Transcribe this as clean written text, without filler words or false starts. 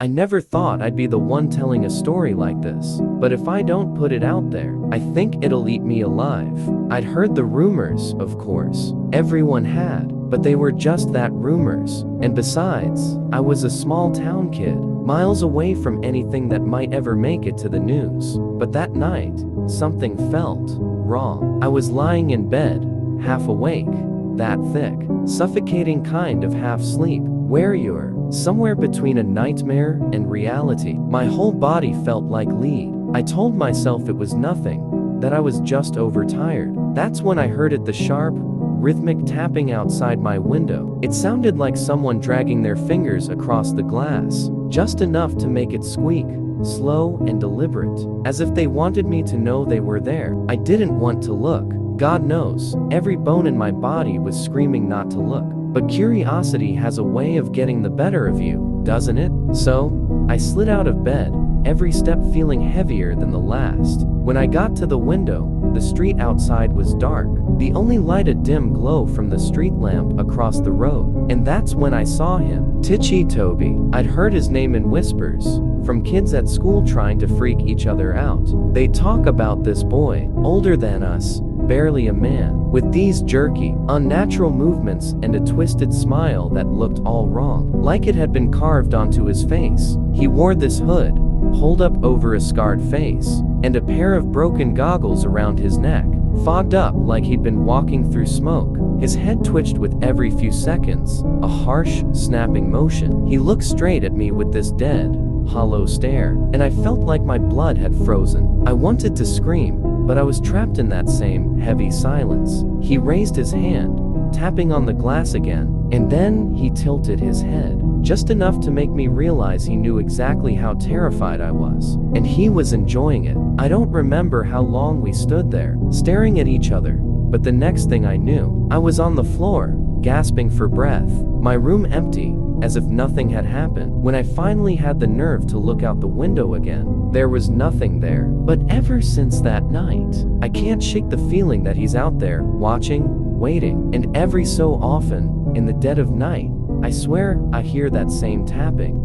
I never thought I'd be the one telling a story like this, but if I don't put it out there, I think it'll eat me alive. I'd heard the rumors, of course. Everyone had, but they were just that, rumors. And besides, I was a small town kid, miles away from anything that might ever make it to the news. But that night, something felt wrong. I was lying in bed, half awake, that thick, suffocating kind of half sleep, where you're somewhere between a nightmare and reality. My whole body felt like lead. I told myself it was nothing, that I was just overtired. That's when I heard it, the sharp, rhythmic tapping outside my window. It sounded like someone dragging their fingers across the glass, just enough to make it squeak, slow and deliberate, as if they wanted me to know they were there. I didn't want to look. God knows, every bone in my body was screaming not to look. But curiosity has a way of getting the better of you, doesn't it? So, I slid out of bed, every step feeling heavier than the last. When I got to the window, the street outside was dark. The only light a dim glow from the street lamp across the road. And that's when I saw him. Titchy Toby. I'd heard his name in whispers, from kids at school trying to freak each other out. They talk about this boy, older than us, barely a man, with these jerky, unnatural movements and a twisted smile that looked all wrong, like it had been carved onto his face. He wore this hood, pulled up over a scarred face, and a pair of broken goggles around his neck, fogged up like he'd been walking through smoke. His head twitched with every few seconds, a harsh, snapping motion. He looked straight at me with this dead, hollow stare, and I felt like my blood had frozen. I wanted to scream, but I was trapped in that same heavy silence. He raised his hand, tapping on the glass again, and then he tilted his head, just enough to make me realize he knew exactly how terrified I was. And he was enjoying it. I don't remember how long we stood there, staring at each other, but the next thing I knew, I was on the floor, gasping for breath, my room empty, as if nothing had happened. When I finally had the nerve to look out the window again, there was nothing there. But ever since that night, I can't shake the feeling that he's out there, watching, waiting, and every so often, in the dead of night, I swear I hear that same tapping.